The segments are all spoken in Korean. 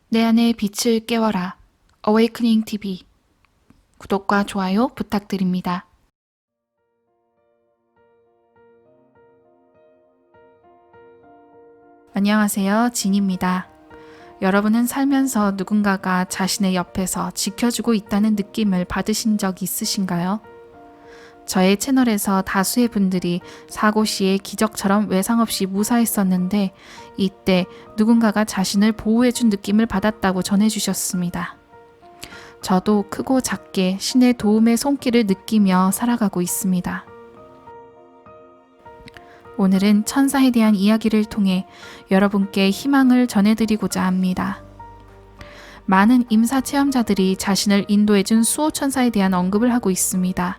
내 안의 빛을 깨워라. 어웨이크닝 TV 구독과 좋아요 부탁드립니다. 안녕하세요. 진입니다. 여러분은 살면서 누군가가 자신의 옆에서 지켜주고 있다는 느낌을 받으신 적 있으신가요? 저의 채널에서 다수의 분들이 사고 시에 기적처럼 외상 없이 무사했었는데 이때 누군가가 자신을 보호해준 느낌을 받았다고 전해주셨습니다. 저도 크고 작게 신의 도움의 손길을 느끼며 살아가고 있습니다. 오늘은 천사에 대한 이야기를 통해 여러분께 희망을 전해드리고자 합니다. 많은 임사 체험자들이 자신을 인도해준 수호천사에 대한 언급을 하고 있습니다.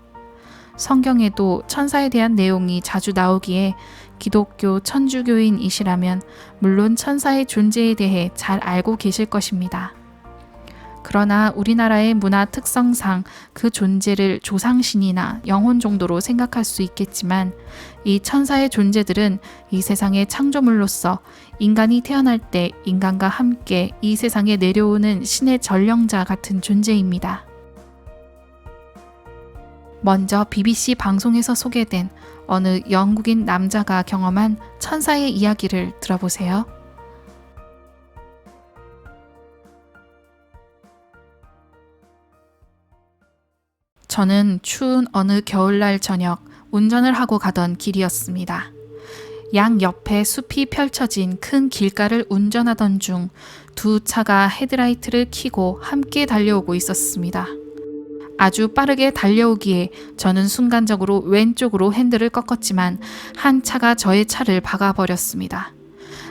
성경에도 천사에 대한 내용이 자주 나오기에 기독교 천주교인이시라면 물론 천사의 존재에 대해 잘 알고 계실 것입니다. 그러나 우리나라의 문화 특성상 그 존재를 조상신이나 영혼 정도로 생각할 수 있겠지만 이 천사의 존재들은 이 세상의 창조물로서 인간이 태어날 때 인간과 함께 이 세상에 내려오는 신의 전령자 같은 존재입니다. 먼저 BBC 방송에서 소개된 어느 영국인 남자가 경험한 천사의 이야기를 들어보세요. 저는 추운 어느 겨울날 저녁 운전을 하고 가던 길이었습니다. 양 옆에 숲이 펼쳐진 큰 길가를 운전하던 중 두 차가 헤드라이트를 켜고 함께 달려오고 있었습니다. 아주 빠르게 달려오기에 저는 순간적으로 왼쪽으로 핸들을 꺾었지만 한 차가 저의 차를 박아버렸습니다.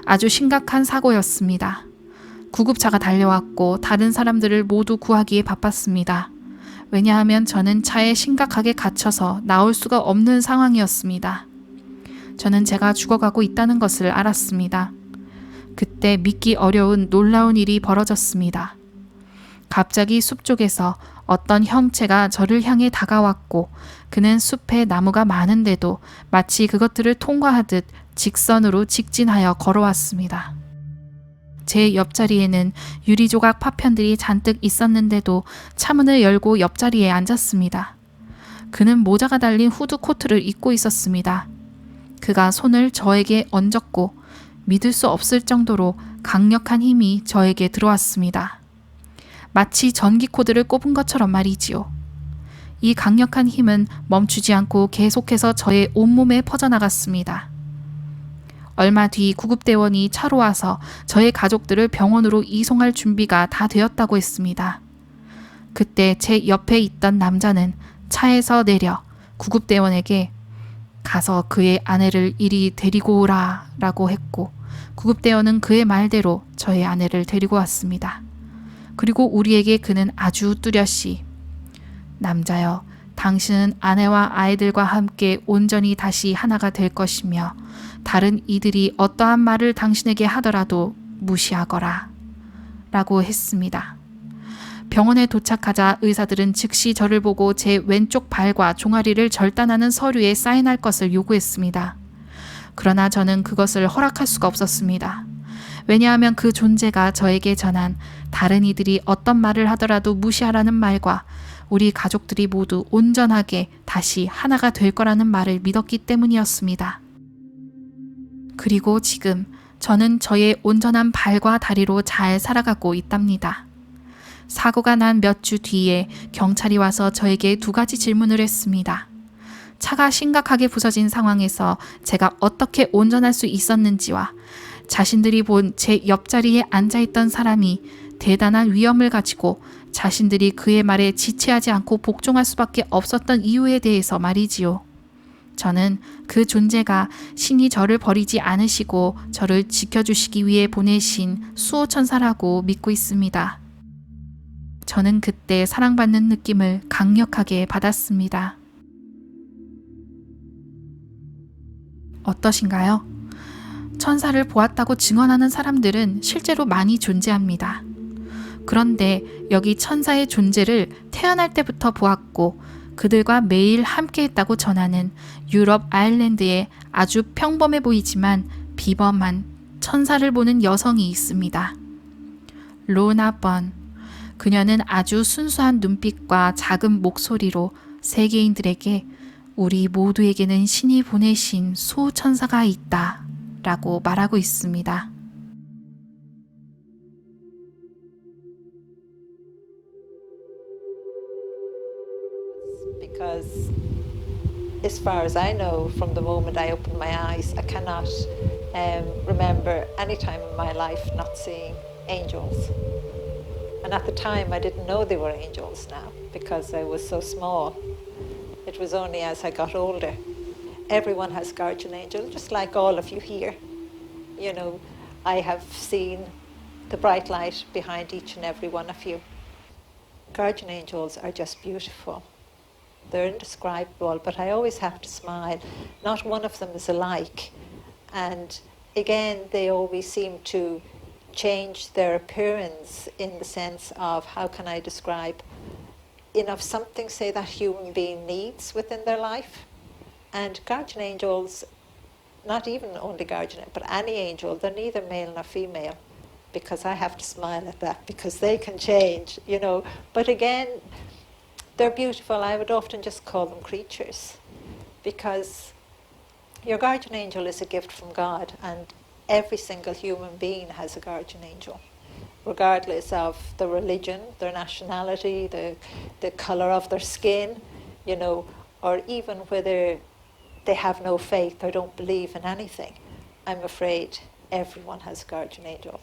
아주 심각한 사고였습니다. 구급차가 달려왔고 다른 사람들을 모두 구하기에 바빴습니다. 왜냐하면 저는 차에 심각하게 갇혀서 나올 수가 없는 상황이었습니다. 저는 제가 죽어가고 있다는 것을 알았습니다. 그때 믿기 어려운 놀라운 일이 벌어졌습니다. 갑자기 숲 쪽에서 어떤 형체가 저를 향해 다가왔고 그는 숲에 나무가 많은데도 마치 그것들을 통과하듯 직선으로 직진하여 걸어왔습니다. 제 옆자리에는 유리조각 파편들이 잔뜩 있었는데도 차문을 열고 옆자리에 앉았습니다. 그는 모자가 달린 후드 코트를 입고 있었습니다. 그가 손을 저에게 얹었고 믿을 수 없을 정도로 강력한 힘이 저에게 들어왔습니다. 마치 전기 코드를 꼽은 것처럼 말이지요. 이 강력한 힘은 멈추지 않고 계속해서 저의 온몸에 퍼져나갔습니다. 얼마 뒤 구급대원이 차로 와서 저의 가족들을 병원으로 이송할 준비가 다 되었다고 했습니다. 그때 제 옆에 있던 남자는 차에서 내려 구급대원에게 가서 그의 아내를 이리 데리고 오라 라고 했고 구급대원은 그의 말대로 저의 아내를 데리고 왔습니다. 그리고 우리에게 그는 아주 뚜렷이 남자여, 당신은 아내와 아이들과 함께 온전히 다시 하나가 될 것이며 다른 이들이 어떠한 말을 당신에게 하더라도 무시하거라 라고 했습니다. 병원에 도착하자 의사들은 즉시 저를 보고 제 왼쪽 발과 종아리를 절단하는 서류에 사인할 것을 요구했습니다. 그러나 저는 그것을 허락할 수가 없었습니다. 왜냐하면 그 존재가 저에게 전한 다른 이들이 어떤 말을 하더라도 무시하라는 말과 우리 가족들이 모두 온전하게 다시 하나가 될 거라는 말을 믿었기 때문이었습니다. 그리고 지금 저는 저의 온전한 발과 다리로 잘 살아가고 있답니다. 사고가 난 몇 주 뒤에 경찰이 와서 저에게 2가지 질문을 했습니다. 차가 심각하게 부서진 상황에서 제가 어떻게 온전할 수 있었는지와 자신들이 본 제 옆자리에 앉아있던 사람이 대단한 위험을 가지고 자신들이 그의 말에 지체하지 않고 복종할 수밖에 없었던 이유에 대해서 말이지요. 저는 그 존재가 신이 저를 버리지 않으시고 저를 지켜주시기 위해 보내신 수호천사라고 믿고 있습니다. 저는 그때 사랑받는 느낌을 강력하게 받았습니다. 어떠신가요? 천사를 보았다고 증언하는 사람들은 실제로 많이 존재합니다. 그런데 여기 천사의 존재를 태어날 때부터 보았고 그들과 매일 함께했다고 전하는 유럽 아일랜드의 아주 평범해 보이지만 비범한 천사를 보는 여성이 있습니다. 로나 번. 그녀는 아주 순수한 눈빛과 작은 목소리로 세계인들에게 우리 모두에게는 신이 보내신 수호천사가 있다 라고 말하고 있습니다. Because as far as I know, from the moment I opened my eyes, I cannot remember any time in my life not seeing angels. And at the time, I didn't know they were angels now because I was so small. It was only as I got older. Everyone has guardian angel, just like all of you here. You know, I have seen the bright light behind each and every one of you. Guardian angels are just beautiful. They're indescribable, but I always have to smile. Not one of them is alike. And again, they always seem to change their appearance in the sense of, how can I describe, of something, say, that human being needs within their life. And guardian angels, not even only guardian, but any angel, they're neither male nor female, because I have to smile at that, because they can change, you know. But again, they're beautiful. I would often just call them creatures, because your guardian angel is a gift from God, and every single human being has a guardian angel, regardless of their religion, their nationality, the colour of their skin, you know, or even whether they have no faith or don't believe in anything. I'm afraid everyone has a guardian angel.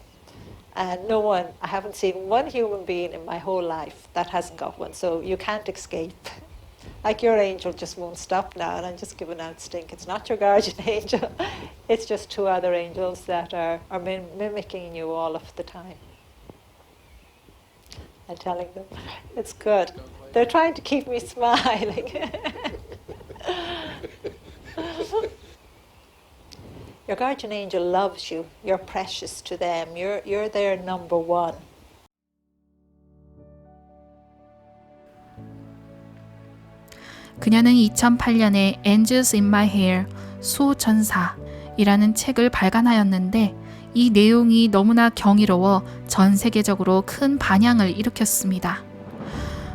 And no one, I haven't seen one human being in my whole life that hasn't got one, so you can't escape. Like your angel just won't stop now, and I'm just giving out stink. It's not your guardian angel. It's just two other angels that are mimicking you all of the time. I'm telling them, it's good. They're trying to keep me smiling. Your guardian angel loves you. You're precious to them. You're their number one. 그녀는 2008년에 Angels in My Hair, 수호천사이라는 책을 발간하였는데 이 내용이 너무나 경이로워 전 세계적으로 큰 반향을 일으켰습니다.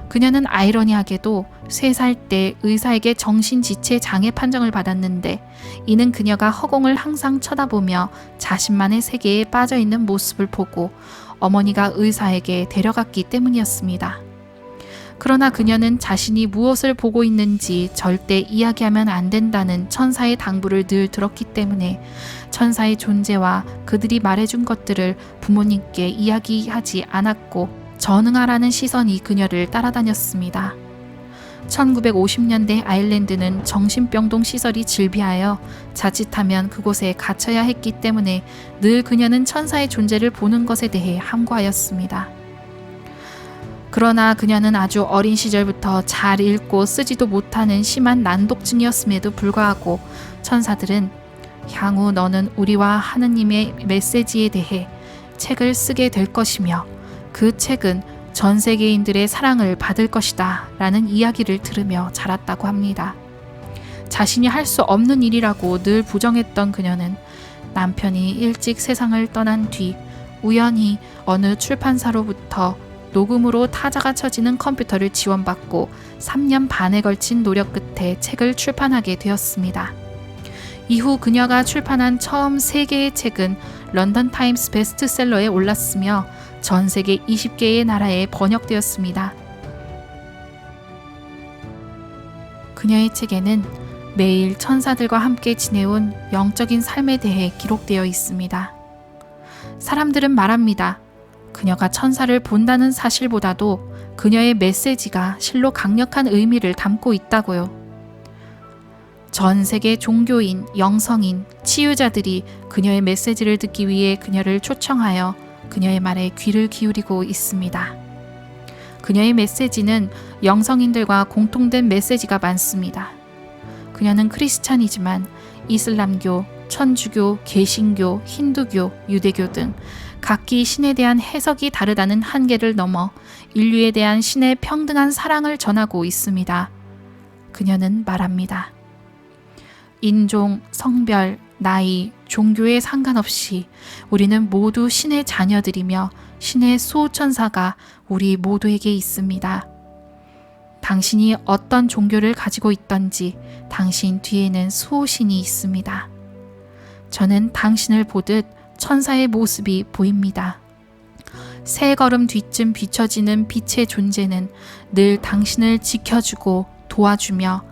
그녀는 아이러니하게도 3살 때 의사에게 정신지체 장애 판정을 받았는데 이는 그녀가 허공을 항상 쳐다보며 자신만의 세계에 빠져있는 모습을 보고 어머니가 의사에게 데려갔기 때문이었습니다. 그러나 그녀는 자신이 무엇을 보고 있는지 절대 이야기하면 안 된다는 천사의 당부를 늘 들었기 때문에 천사의 존재와 그들이 말해준 것들을 부모님께 이야기하지 않았고 전응하라는 시선이 그녀를 따라다녔습니다. 1950년대 아일랜드는 정신병동 시설이 즐비하여 자칫하면 그곳에 갇혀야 했기 때문에 늘 그녀는 천사의 존재를 보는 것에 대해 함구하였습니다. 그러나 그녀는 아주 어린 시절부터 잘 읽고 쓰지도 못하는 심한 난독증이었음에도 불구하고 천사들은 향후 너는 우리와 하느님의 메시지에 대해 책을 쓰게 될 것이며 그 책은 전 세계인들의 사랑을 받을 것이다 라는 이야기를 들으며 자랐다고 합니다. 자신이 할 수 없는 일이라고 늘 부정했던 그녀는 남편이 일찍 세상을 떠난 뒤 우연히 어느 출판사로부터 녹음으로 타자가 쳐지는 컴퓨터를 지원받고 3년 반에 걸친 노력 끝에 책을 출판하게 되었습니다. 이후 그녀가 출판한 처음 3개의 책은 런던 타임스 베스트셀러에 올랐으며 전 세계 20개의 나라에 번역되었습니다. 그녀의 책에는 매일 천사들과 함께 지내온 영적인 삶에 대해 기록되어 있습니다. 사람들은 말합니다. 그녀가 천사를 본다는 사실보다도 그녀의 메시지가 실로 강력한 의미를 담고 있다고요. 전 세계 종교인, 영성인, 치유자들이 그녀의 메시지를 듣기 위해 그녀를 초청하여 그녀의 말에 귀를 기울이고 있습니다. 그녀의 메시지는 영성인들과 공통된 메시지가 많습니다. 그녀는 크리스찬이지만 이슬람교, 천주교, 개신교, 힌두교, 유대교 등 각기 신에 대한 해석이 다르다는 한계를 넘어 인류에 대한 신의 평등한 사랑을 전하고 있습니다. 그녀는 말합니다. 인종, 성별, 나이, 종교에 상관없이 우리는 모두 신의 자녀들이며 신의 수호천사가 우리 모두에게 있습니다. 당신이 어떤 종교를 가지고 있던지 당신 뒤에는 수호신이 있습니다. 저는 당신을 보듯 천사의 모습이 보입니다. 세 걸음 뒤쯤 비춰지는 빛의 존재는 늘 당신을 지켜주고 도와주며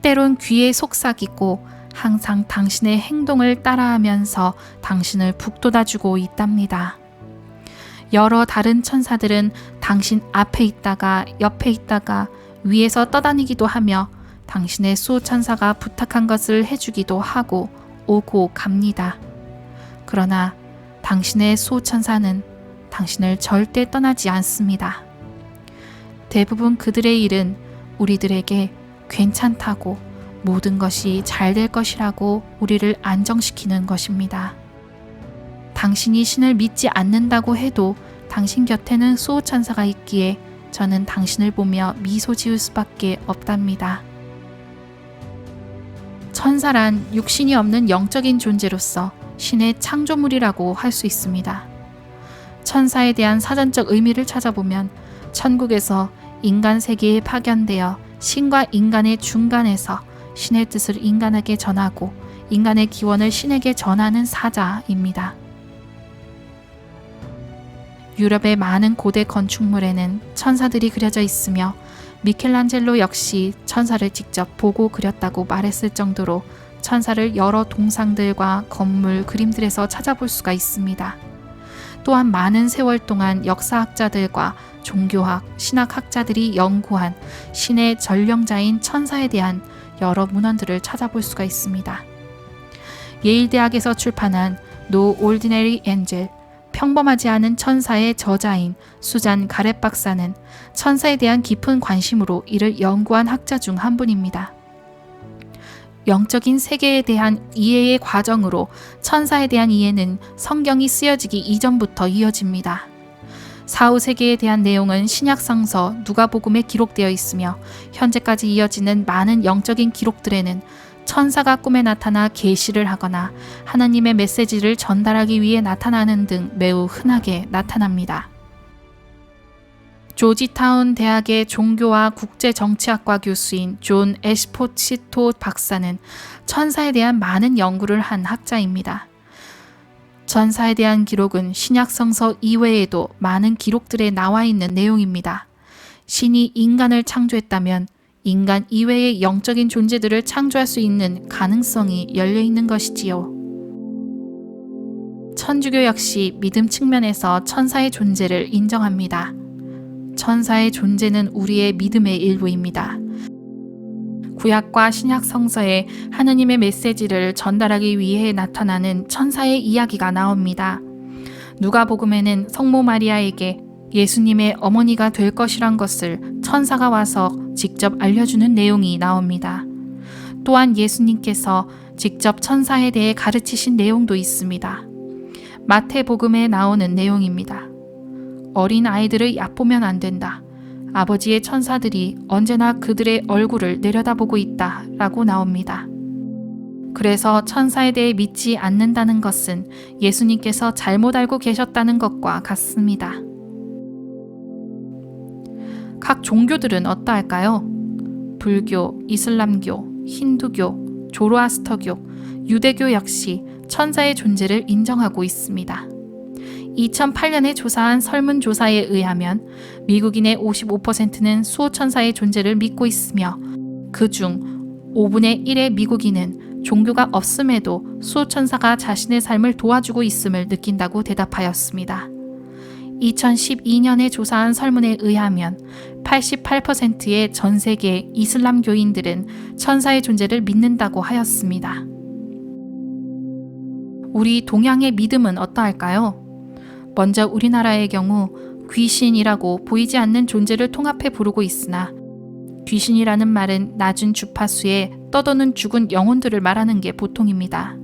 때론 귀에 속삭이고 항상 당신의 행동을 따라하면서 당신을 북돋아주고 있답니다. 여러 다른 천사들은 당신 앞에 있다가 옆에 있다가 위에서 떠다니기도 하며 당신의 수호천사가 부탁한 것을 해주기도 하고 오고 갑니다. 그러나 당신의 수호천사는 당신을 절대 떠나지 않습니다. 대부분 그들의 일은 우리들에게 괜찮다고 모든 것이 잘 될 것이라고 우리를 안정시키는 것입니다. 당신이 신을 믿지 않는다고 해도 당신 곁에는 수호천사가 있기에 저는 당신을 보며 미소 지을 수밖에 없답니다. 천사란 육신이 없는 영적인 존재로서 신의 창조물이라고 할 수 있습니다. 천사에 대한 사전적 의미를 찾아보면 천국에서 인간 세계에 파견되어 신과 인간의 중간에서 신의 뜻을 인간에게 전하고 인간의 기원을 신에게 전하는 사자입니다. 유럽의 많은 고대 건축물에는 천사들이 그려져 있으며 미켈란젤로 역시 천사를 직접 보고 그렸다고 말했을 정도로 천사를 여러 동상들과 건물, 그림들에서 찾아볼 수가 있습니다. 또한 많은 세월 동안 역사학자들과 종교학, 신학학자들이 연구한 신의 전령자인 천사에 대한 여러 문헌들을 찾아볼 수가 있습니다. 예일대학에서 출판한 No Ordinary Angel, 평범하지 않은 천사의 저자인 수잔 가렛 박사는 천사에 대한 깊은 관심으로 이를 연구한 학자 중 한 분입니다. 영적인 세계에 대한 이해의 과정으로 천사에 대한 이해는 성경이 쓰여지기 이전부터 이어집니다. 사후 세계에 대한 내용은 신약성서, 누가복음에 기록되어 있으며 현재까지 이어지는 많은 영적인 기록들에는 천사가 꿈에 나타나 계시를 하거나 하나님의 메시지를 전달하기 위해 나타나는 등 매우 흔하게 나타납니다. 조지타운 대학의 종교와 국제정치학과 교수인 존 에스포치토 박사는 천사에 대한 많은 연구를 한 학자입니다. 천사에 대한 기록은 신약성서 이외에도 많은 기록들에 나와 있는 내용입니다. 신이 인간을 창조했다면 인간 이외의 영적인 존재들을 창조할 수 있는 가능성이 열려 있는 것이지요. 천주교 역시 믿음 측면에서 천사의 존재를 인정합니다. 천사의 존재는 우리의 믿음의 일부입니다. 구약과 신약 성서에 하느님의 메시지를 전달하기 위해 나타나는 천사의 이야기가 나옵니다. 누가복음에는 성모 마리아에게 예수님의 어머니가 될 것이란 것을 천사가 와서 직접 알려주는 내용이 나옵니다. 또한 예수님께서 직접 천사에 대해 가르치신 내용도 있습니다. 마태복음에 나오는 내용입니다. 어린 아이들을 얕보면 안 된다. 아버지의 천사들이 언제나 그들의 얼굴을 내려다보고 있다 라고 나옵니다. 그래서 천사에 대해 믿지 않는다는 것은 예수님께서 잘못 알고 계셨다는 것과 같습니다. 각 종교들은 어떠할까요? 불교, 이슬람교, 힌두교, 조로아스터교, 유대교 역시 천사의 존재를 인정하고 있습니다. 2008년에 조사한 설문조사에 의하면 미국인의 55%는 수호천사의 존재를 믿고 있으며 그중 5분의 1의 미국인은 종교가 없음에도 수호천사가 자신의 삶을 도와주고 있음을 느낀다고 대답하였습니다. 2012년에 조사한 설문에 의하면 88%의 전 세계 이슬람교인들은 천사의 존재를 믿는다고 하였습니다. 우리 동양의 믿음은 어떠할까요? 먼저 우리나라의 경우 귀신이라고 보이지 않는 존재를 통합해 부르고 있으나 귀신이라는 말은 낮은 주파수에 떠도는 죽은 영혼들을 말하는 게 보통입니다.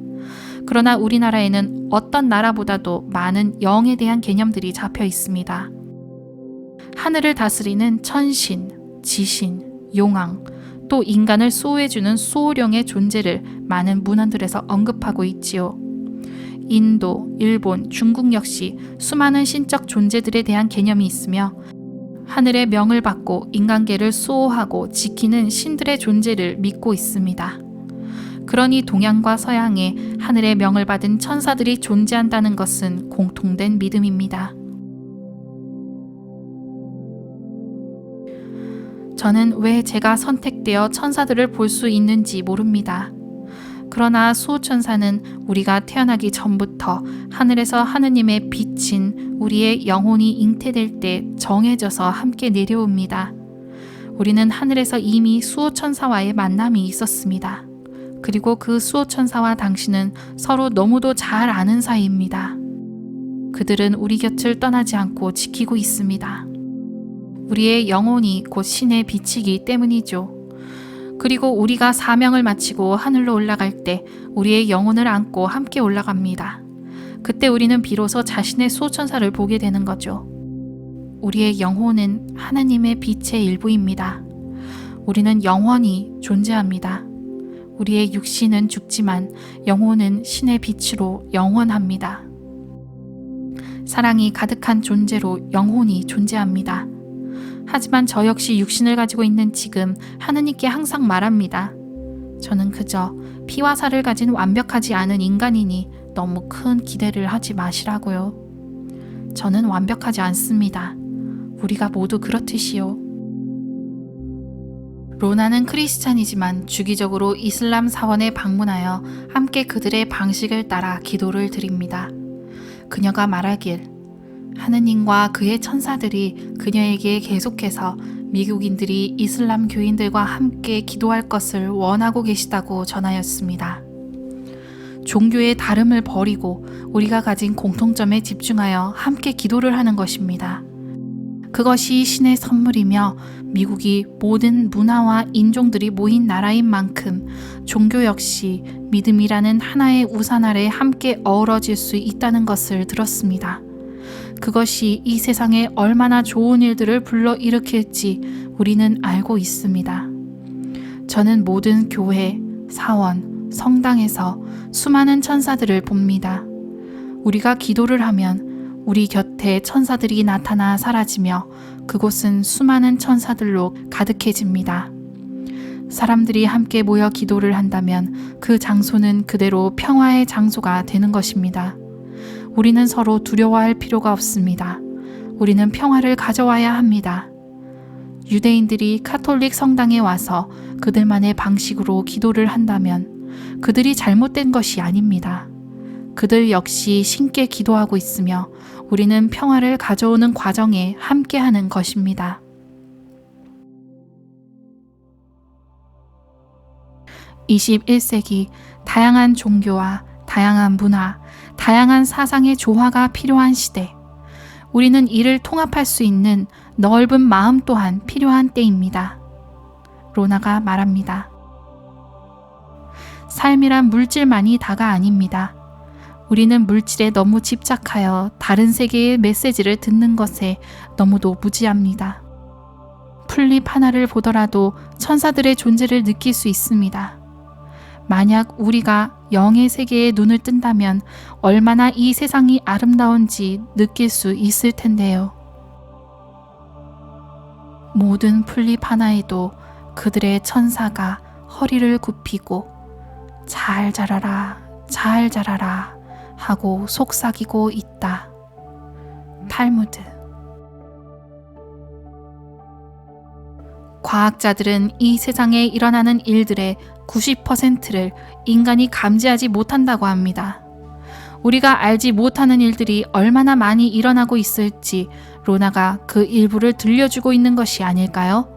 그러나 우리나라에는 어떤 나라보다도 많은 영에 대한 개념들이 잡혀 있습니다. 하늘을 다스리는 천신, 지신, 용왕, 또 인간을 수호해주는 수호령의 존재를 많은 문헌들에서 언급하고 있지요. 인도, 일본, 중국 역시 수많은 신적 존재들에 대한 개념이 있으며 하늘의 명을 받고 인간계를 수호하고 지키는 신들의 존재를 믿고 있습니다. 그러니 동양과 서양에 하늘의 명을 받은 천사들이 존재한다는 것은 공통된 믿음입니다. 저는 왜 제가 선택되어 천사들을 볼 수 있는지 모릅니다. 그러나 수호천사는 우리가 태어나기 전부터 하늘에서 하느님의 빛인 우리의 영혼이 잉태될 때 정해져서 함께 내려옵니다. 우리는 하늘에서 이미 수호천사와의 만남이 있었습니다. 그리고 그 수호천사와 당신은 서로 너무도 잘 아는 사이입니다. 그들은 우리 곁을 떠나지 않고 지키고 있습니다. 우리의 영혼이 곧 신의 빛이기 때문이죠. 그리고 우리가 사명을 마치고 하늘로 올라갈 때 우리의 영혼을 안고 함께 올라갑니다. 그때 우리는 비로소 자신의 수호천사를 보게 되는 거죠. 우리의 영혼은 하나님의 빛의 일부입니다. 우리는 영원히 존재합니다. 우리의 육신은 죽지만 영혼은 신의 빛으로 영원합니다. 사랑이 가득한 존재로 영혼이 존재합니다. 하지만 저 역시 육신을 가지고 있는 지금 하느님께 항상 말합니다. 저는 그저 피와 살을 가진 완벽하지 않은 인간이니 너무 큰 기대를 하지 마시라고요. 저는 완벽하지 않습니다. 우리가 모두 그렇듯이요. 로나는 크리스찬이지만 주기적으로 이슬람 사원에 방문하여 함께 그들의 방식을 따라 기도를 드립니다. 그녀가 말하길 하느님과 그의 천사들이 그녀에게 계속해서 미국인들이 이슬람 교인들과 함께 기도할 것을 원하고 계시다고 전하였습니다. 종교의 다름을 버리고 우리가 가진 공통점에 집중하여 함께 기도를 하는 것입니다. 그것이 신의 선물이며 미국이 모든 문화와 인종들이 모인 나라인 만큼 종교 역시 믿음이라는 하나의 우산 아래 함께 어우러질 수 있다는 것을 들었습니다. 그것이 이 세상에 얼마나 좋은 일들을 불러일으킬지 우리는 알고 있습니다. 저는 모든 교회, 사원, 성당에서 수많은 천사들을 봅니다. 우리가 기도를 하면 우리 곁에 천사들이 나타나 사라지며 그곳은 수많은 천사들로 가득해집니다. 사람들이 함께 모여 기도를 한다면 그 장소는 그대로 평화의 장소가 되는 것입니다. 우리는 서로 두려워할 필요가 없습니다. 우리는 평화를 가져와야 합니다. 유대인들이 카톨릭 성당에 와서 그들만의 방식으로 기도를 한다면 그들이 잘못된 것이 아닙니다. 그들 역시 신께 기도하고 있으며 우리는 평화를 가져오는 과정에 함께하는 것입니다. 21세기 다양한 종교와 다양한 문화, 다양한 사상의 조화가 필요한 시대. 우리는 이를 통합할 수 있는 넓은 마음 또한 필요한 때입니다. 로나가 말합니다. 삶이란 물질만이 다가 아닙니다. 우리는 물질에 너무 집착하여 다른 세계의 메시지를 듣는 것에 너무도 무지합니다. 풀잎 하나를 보더라도 천사들의 존재를 느낄 수 있습니다. 만약 우리가 영의 세계에 눈을 뜬다면 얼마나 이 세상이 아름다운지 느낄 수 있을 텐데요. 모든 풀잎 하나에도 그들의 천사가 허리를 굽히고 잘 자라라, 잘 자라라 하고 속삭이고 있다. 탈무드. 과학자들은 이 세상에 일어나는 일들의 90%를 인간이 감지하지 못한다고 합니다. 우리가 알지 못하는 일들이 얼마나 많이 일어나고 있을지 로나가 그 일부를 들려주고 있는 것이 아닐까요?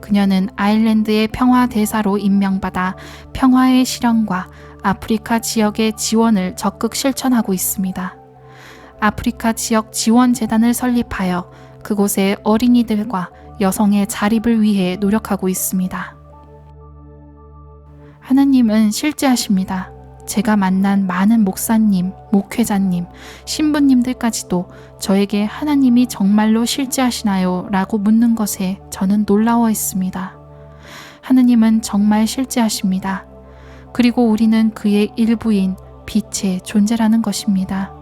그녀는 아일랜드의 평화 대사로 임명받아 평화의 실현과 아프리카 지역의 지원을 적극 실천하고 있습니다. 아프리카 지역 지원재단을 설립하여 그곳의 어린이들과 여성의 자립을 위해 노력하고 있습니다. 하느님은 실제하십니다. 제가 만난 많은 목사님, 목회자님, 신부님들까지도 저에게 하나님이 정말로 실제하시나요? 라고 묻는 것에 저는 놀라워했습니다. 하나님은 정말 실제하십니다. 그리고 우리는 그의 일부인 빛의 존재라는 것입니다.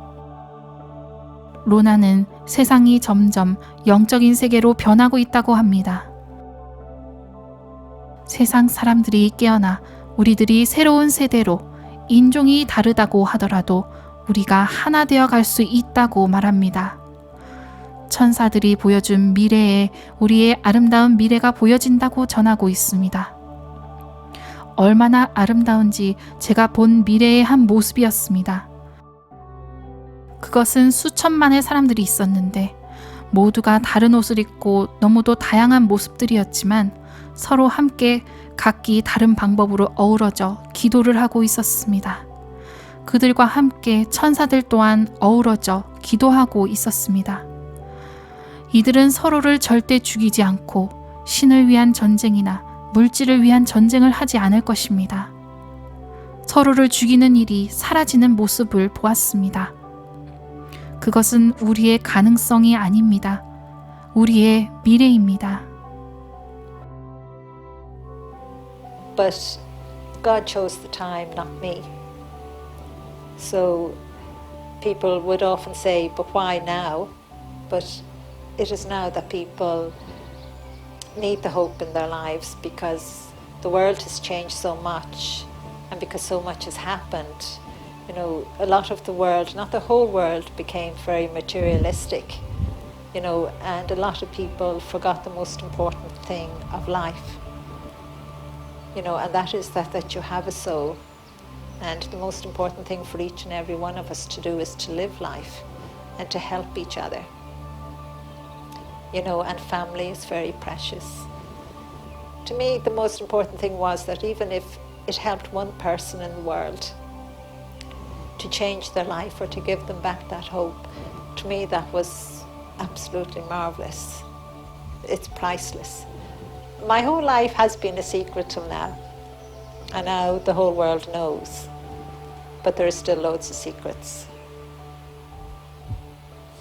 로나는 세상이 점점 영적인 세계로 변하고 있다고 합니다. 세상 사람들이 깨어나 우리들이 새로운 세대로 인종이 다르다고 하더라도 우리가 하나 되어 갈 수 있다고 말합니다. 천사들이 보여준 미래에 우리의 아름다운 미래가 보여진다고 전하고 있습니다. 얼마나 아름다운지 제가 본 미래의 한 모습이었습니다. 그것은 수천만의 사람들이 있었는데 모두가 다른 옷을 입고 너무도 다양한 모습들이었지만 서로 함께 각기 다른 방법으로 어우러져 기도를 하고 있었습니다. 그들과 함께 천사들 또한 어우러져 기도하고 있었습니다. 이들은 서로를 절대 죽이지 않고 신을 위한 전쟁이나 물질을 위한 전쟁을 하지 않을 것입니다. 서로를 죽이는 일이 사라지는 모습을 보았습니다. 그것은 우리의 가능성이 아닙니다. 우리의 미래입니다. But God chose the time, not me. So people would often say, but why now? But it is now that people need the hope in their lives because the world has changed so much and because so much has happened. You know, a lot of the world, not the whole world, became very materialistic, you know, and a lot of people forgot the most important thing of life. You know, and that is that you have a soul. And the most important thing for each and every one of us to do is to live life and to help each other. You know, and family is very precious. To me, the most important thing was that even if it helped one person in the world to change their life or to give them back that hope, to me that was absolutely marvelous. It's priceless. My whole life has been a secret till now, and now the whole world knows, but there are still loads of secrets.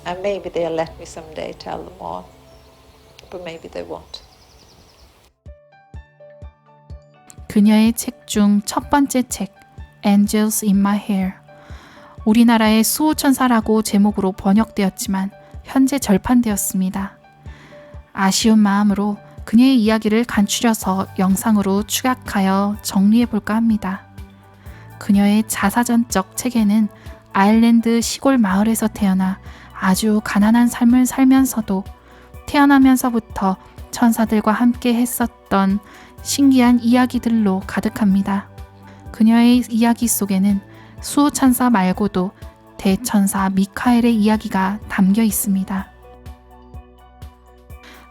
And maybe they'll let me someday tell them all, but maybe they won't. 그녀의 책 중 첫 번째 책, Angels in My Hair. 우리나라의 수호천사라고 제목으로 번역되었지만 현재 절판되었습니다. 아쉬운 마음으로 그녀의 이야기를 간추려서 영상으로 추각하여 정리해볼까 합니다. 그녀의 자사전적 책에는 아일랜드 시골 마을에서 태어나 아주 가난한 삶을 살면서도 태어나면서부터 천사들과 함께 했었던 신기한 이야기들로 가득합니다. 그녀의 이야기 속에는 수호천사 말고도 대천사 미카엘의 이야기가 담겨 있습니다.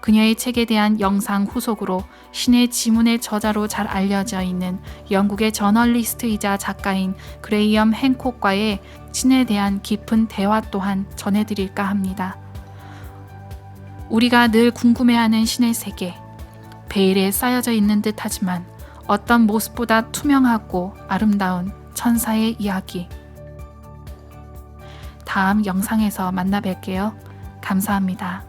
그녀의 책에 대한 영상 후속으로 신의 지문의 저자로 잘 알려져 있는 영국의 저널리스트이자 작가인 그레이엄 행콕과의 신에 대한 깊은 대화 또한 전해드릴까 합니다. 우리가 늘 궁금해하는 신의 세계, 베일에 쌓여져 있는 듯하지만 어떤 모습보다 투명하고 아름다운 천사의 이야기. 다음 영상에서 만나 뵐게요. 감사합니다.